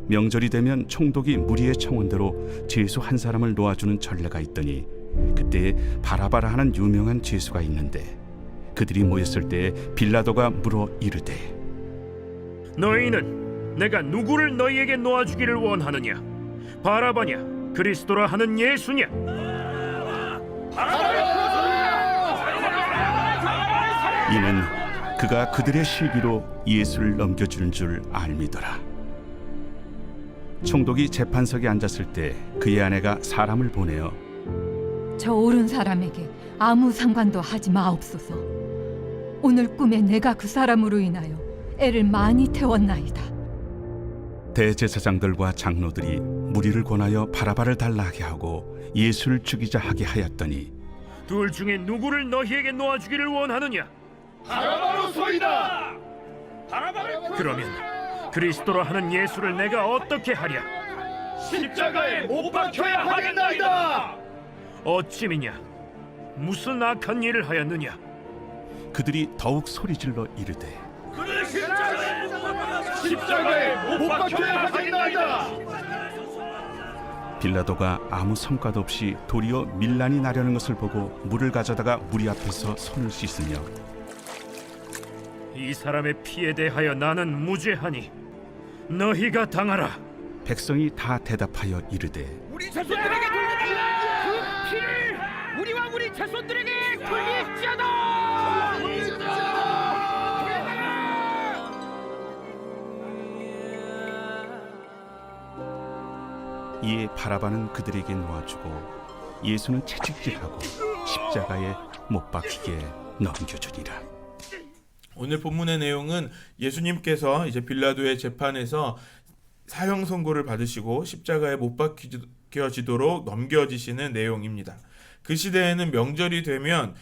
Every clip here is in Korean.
명절이 되면 총독이 무리의 청원대로 죄수 한 사람을 놓아주는 전례가 있더니 그때 바라바라 하는 유명한 죄수가 있는데 그들이 모였을 때 빌라도가 물어 이르되 너희는 내가 누구를 너희에게 놓아주기를 원하느냐? 바라바냐? 그리스도라 하는 예수냐? 이는 그가 그들의 시기로 예수를 넘겨주는 줄 알미더라. 총독이 재판석에 앉았을 때 그의 아내가 사람을 보내어 저 옳은 사람에게 아무 상관도 하지 마옵소서. 오늘 꿈에 내가 그 사람으로 인하여 애를 많이 태웠나이다. 대제사장들과 장로들이 무리를 권하여 바라바를 달라하게 하고 예수를 죽이자 하게 하였더니 둘 중에 누구를 너희에게 놓아주기를 원하느냐? 바라바로소이다. 그러면 그리스도라 하는 예수를 내가 어떻게 하랴? 십자가에 못 박혀야 하겠나이다. 어찌미냐? 무슨 악한 일을 하였느냐? 그들이 더욱 소리질러 이르되 십자가에 못 박혀야 하겠나이다. 빌라도가 아무 성과도 없이 도리어 밀란이 나려는 것을 보고 물을 가져다가 무리 앞에서 손을 씻으며 이 사람의 피에 대하여 나는 무죄하니 너희가 당하라. 백성이 다 대답하여 이르되 우리 자손들에게 돌리라. 그 피를 우리와 우리 자손들에게 돌릴지어다. 이에 바라바는 그들에게 놓아주고 예수는 채찍질하고 십자가에 못 박히게 넘겨주니라. 오늘 본문의 내용은 예수님께서 이제 빌라도의 재판에서 사형 선고를 받으시고 십자가에 못 박혀지도록 넘겨지시는 내용입니다. 그 시대에는 명절이 되면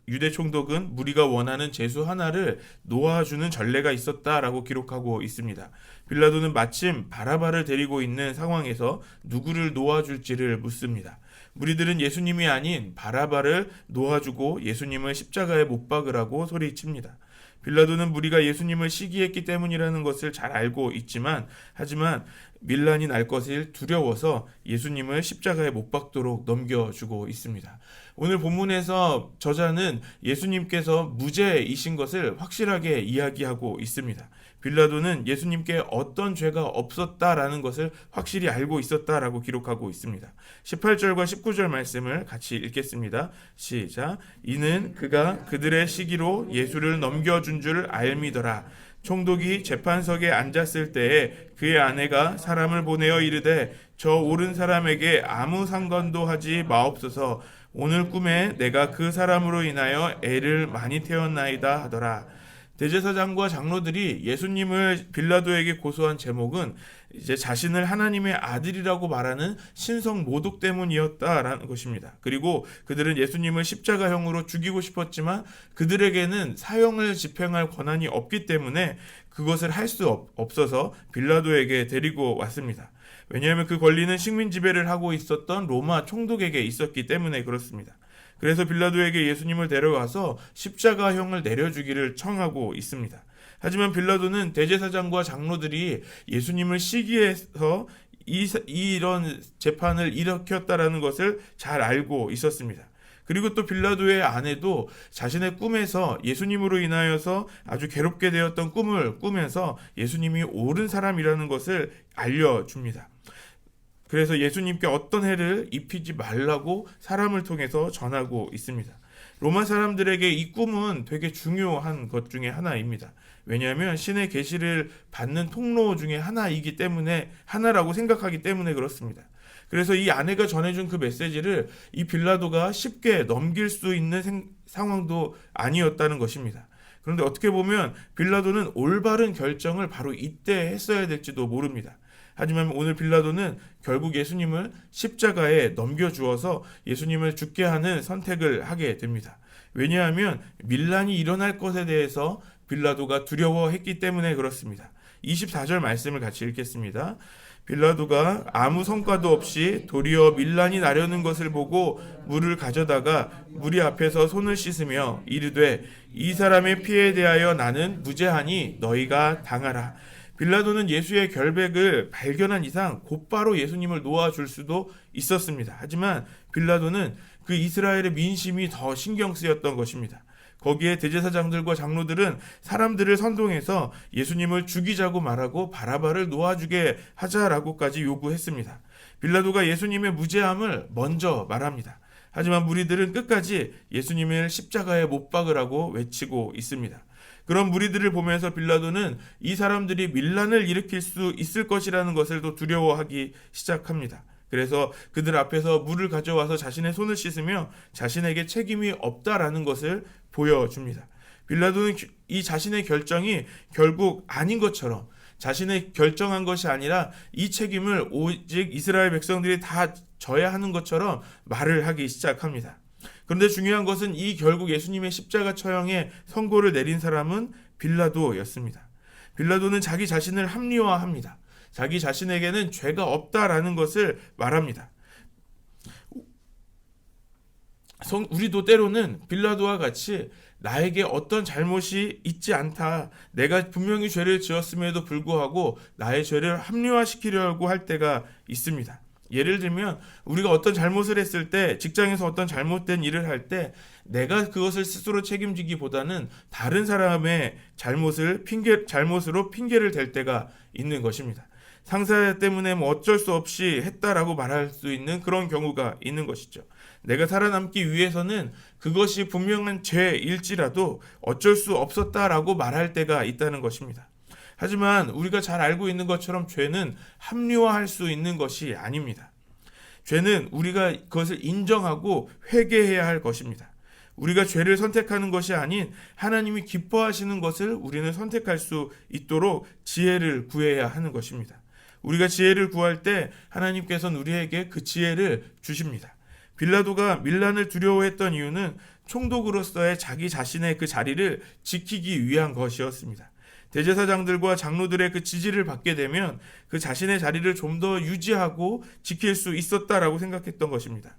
유대 총독은 무리가 원하는 죄수 하나를 놓아주는 전례가 있었다라고 기록하고 있습니다. 빌라도는 마침 바라바를 데리고 있는 상황에서 누구를 놓아줄지를 묻습니다. 무리들은 예수님이 아닌 바라바를 놓아주고 예수님을 십자가에 못 박으라고 소리칩니다. 빌라도는 무리가 예수님을 시기했기 때문이라는 것을 잘 알고 있지만 하지만 밀란이 날 것을 두려워서 예수님을 십자가에 못 박도록 넘겨주고 있습니다. 오늘 본문에서 저자는 예수님께서 무죄이신 것을 확실하게 이야기하고 있습니다. 빌라도는 예수님께 어떤 죄가 없었다라는 것을 확실히 알고 있었다라고 기록하고 있습니다. 18절과 19절 말씀을 같이 읽겠습니다. 시작. 이는 그가 그들의 시기로 예수를 넘겨준 줄 알미더라. 총독이 재판석에 앉았을 때에 그의 아내가 사람을 보내어 이르되 저 옳은 사람에게 아무 상관도 하지 마옵소서. 오늘 꿈에 내가 그 사람으로 인하여 애를 많이 태웠나이다 하더라. 대제사장과 장로들이 예수님을 빌라도에게 고소한 제목은 이제 자신을 하나님의 아들이라고 말하는 신성 모독 때문이었다라는 것입니다. 그리고 그들은 예수님을 십자가형으로 죽이고 싶었지만 그들에게는 사형을 집행할 권한이 없기 때문에 그것을 할 수 없어서 빌라도에게 데리고 왔습니다. 왜냐하면 그 권리는 식민 지배를 하고 있었던 로마 총독에게 있었기 때문에 그렇습니다. 그래서 빌라도에게 예수님을 데려와서 십자가형을 내려주기를 청하고 있습니다. 하지만 빌라도는 대제사장과 장로들이 예수님을 시기해서 이런 재판을 일으켰다라는 것을 잘 알고 있었습니다. 그리고 또 빌라도의 아내도 자신의 꿈에서 예수님으로 인하여서 아주 괴롭게 되었던 꿈을 꾸면서 예수님이 옳은 사람이라는 것을 알려줍니다. 그래서 예수님께 어떤 해를 입히지 말라고 사람을 통해서 전하고 있습니다. 로마 사람들에게 이 꿈은 되게 중요한 것 중에 하나입니다. 왜냐하면 신의 계시를 받는 통로 중에 하나이기 때문에 하나라고 생각하기 때문에 그렇습니다. 그래서 이 아내가 전해준 그 메시지를 이 빌라도가 쉽게 넘길 수 있는 상황도 아니었다는 것입니다. 그런데 어떻게 보면 빌라도는 올바른 결정을 바로 이때 했어야 될지도 모릅니다. 하지만 오늘 빌라도는 결국 예수님을 십자가에 넘겨주어서 예수님을 죽게 하는 선택을 하게 됩니다. 왜냐하면 밀란이 일어날 것에 대해서 빌라도가 두려워했기 때문에 그렇습니다. 24절 말씀을 같이 읽겠습니다. 빌라도가 아무 성과도 없이 도리어 밀란이 나려는 것을 보고 물을 가져다가 무리 앞에서 손을 씻으며 이르되 이 사람의 피에 대하여 나는 무죄하니 너희가 당하라. 빌라도는 예수의 결백을 발견한 이상 곧바로 예수님을 놓아줄 수도 있었습니다. 하지만 빌라도는 그 이스라엘의 민심이 더 신경 쓰였던 것입니다. 거기에 대제사장들과 장로들은 사람들을 선동해서 예수님을 죽이자고 말하고 바라바를 놓아주게 하자라고까지 요구했습니다. 빌라도가 예수님의 무죄함을 먼저 말합니다. 하지만 무리들은 끝까지 예수님을 십자가에 못 박으라고 외치고 있습니다. 그런 무리들을 보면서 빌라도는 이 사람들이 밀란을 일으킬 수 있을 것이라는 것을 또 두려워하기 시작합니다. 그래서 그들 앞에서 물을 가져와서 자신의 손을 씻으며 자신에게 책임이 없다라는 것을 보여줍니다. 빌라도는 이 자신의 결정이 결국 아닌 것처럼, 자신의 결정한 것이 아니라 이 책임을 오직 이스라엘 백성들이 다 져야 하는 것처럼 말을 하기 시작합니다. 그런데 중요한 것은 이 결국 예수님의 십자가 처형에 선고를 내린 사람은 빌라도였습니다. 빌라도는 자기 자신을 합리화합니다. 자기 자신에게는 죄가 없다라는 것을 말합니다. 우리도 때로는 빌라도와 같이 나에게 어떤 잘못이 있지 않다, 내가 분명히 죄를 지었음에도 불구하고 나의 죄를 합리화시키려고 할 때가 있습니다. 예를 들면 우리가 어떤 잘못을 했을 때, 직장에서 어떤 잘못된 일을 할 때 내가 그것을 스스로 책임지기보다는 다른 사람의 잘못으로 핑계를 댈 때가 있는 것입니다. 상사 때문에 어쩔 수 없이 했다라고 말할 수 있는 그런 경우가 있는 것이죠. 내가 살아남기 위해서는 그것이 분명한 죄일지라도 어쩔 수 없었다라고 말할 때가 있다는 것입니다. 하지만 우리가 잘 알고 있는 것처럼 죄는 합리화할 수 있는 것이 아닙니다. 죄는 우리가 그것을 인정하고 회개해야 할 것입니다. 우리가 죄를 선택하는 것이 아닌 하나님이 기뻐하시는 것을 우리는 선택할 수 있도록 지혜를 구해야 하는 것입니다. 우리가 지혜를 구할 때 하나님께서는 우리에게 그 지혜를 주십니다. 빌라도가 밀란을 두려워했던 이유는 총독으로서의 자기 자신의 그 자리를 지키기 위한 것이었습니다. 대제사장들과 장로들의 그 지지를 받게 되면 그 자신의 자리를 좀 더 유지하고 지킬 수 있었다라고 생각했던 것입니다.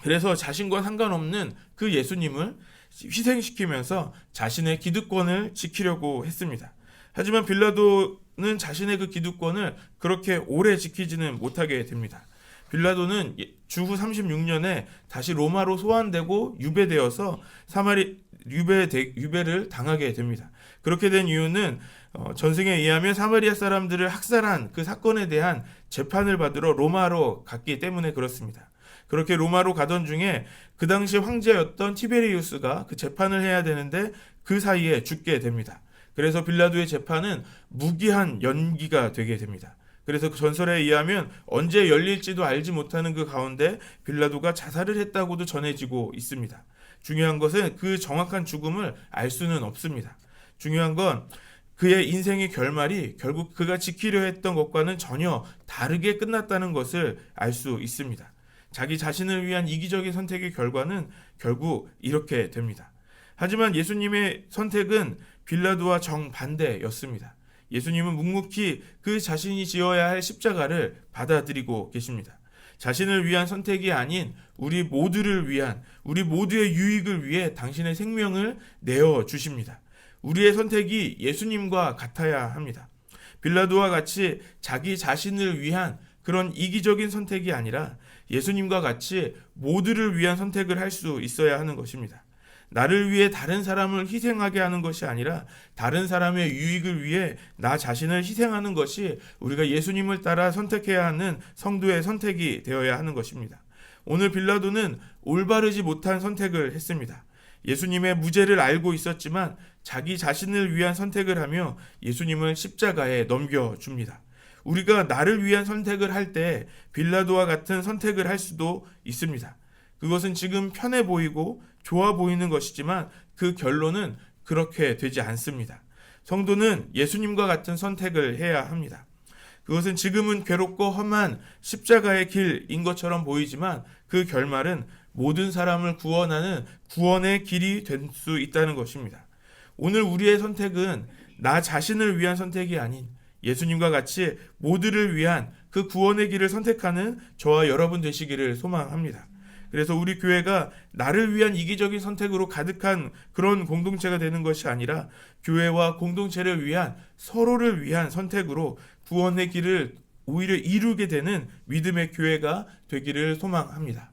그래서 자신과 상관없는 그 예수님을 희생시키면서 자신의 기득권을 지키려고 했습니다. 하지만 빌라도는 자신의 그 기득권을 그렇게 오래 지키지는 못하게 됩니다. 빌라도는 주후 36년에 다시 로마로 소환되고 유배되어서 유배를 당하게 됩니다. 그렇게 된 이유는 전승에 의하면 사마리아 사람들을 학살한 그 사건에 대한 재판을 받으러 로마로 갔기 때문에 그렇습니다. 그렇게 로마로 가던 중에 그 당시 황제였던 티베리우스가 그 재판을 해야 되는데 그 사이에 죽게 됩니다. 그래서 빌라도의 재판은 무기한 연기가 되게 됩니다. 그래서 그 전설에 의하면 언제 열릴지도 알지 못하는 그 가운데 빌라도가 자살을 했다고도 전해지고 있습니다. 중요한 것은 그 정확한 죽음을 알 수는 없습니다. 중요한 건 그의 인생의 결말이 결국 그가 지키려 했던 것과는 전혀 다르게 끝났다는 것을 알 수 있습니다. 자기 자신을 위한 이기적인 선택의 결과는 결국 이렇게 됩니다. 하지만 예수님의 선택은 빌라도와 정반대였습니다. 예수님은 묵묵히 그 자신이 지어야 할 십자가를 받아들이고 계십니다. 자신을 위한 선택이 아닌 우리 모두를 위한, 우리 모두의 유익을 위해 당신의 생명을 내어주십니다. 우리의 선택이 예수님과 같아야 합니다. 빌라도와 같이 자기 자신을 위한 그런 이기적인 선택이 아니라 예수님과 같이 모두를 위한 선택을 할 수 있어야 하는 것입니다. 나를 위해 다른 사람을 희생하게 하는 것이 아니라 다른 사람의 유익을 위해 나 자신을 희생하는 것이 우리가 예수님을 따라 선택해야 하는 성도의 선택이 되어야 하는 것입니다. 오늘 빌라도는 올바르지 못한 선택을 했습니다. 예수님의 무죄를 알고 있었지만 자기 자신을 위한 선택을 하며 예수님을 십자가에 넘겨줍니다. 우리가 나를 위한 선택을 할 때 빌라도와 같은 선택을 할 수도 있습니다. 그것은 지금 편해 보이고 좋아 보이는 것이지만 그 결론은 그렇게 되지 않습니다. 성도는 예수님과 같은 선택을 해야 합니다. 그것은 지금은 괴롭고 험한 십자가의 길인 것처럼 보이지만 그 결말은 모든 사람을 구원하는 구원의 길이 될 수 있다는 것입니다. 오늘 우리의 선택은 나 자신을 위한 선택이 아닌 예수님과 같이 모두를 위한 그 구원의 길을 선택하는 저와 여러분 되시기를 소망합니다. 그래서 우리 교회가 나를 위한 이기적인 선택으로 가득한 그런 공동체가 되는 것이 아니라 교회와 공동체를 위한 서로를 위한 선택으로 구원의 길을 오히려 이루게 되는 믿음의 교회가 되기를 소망합니다.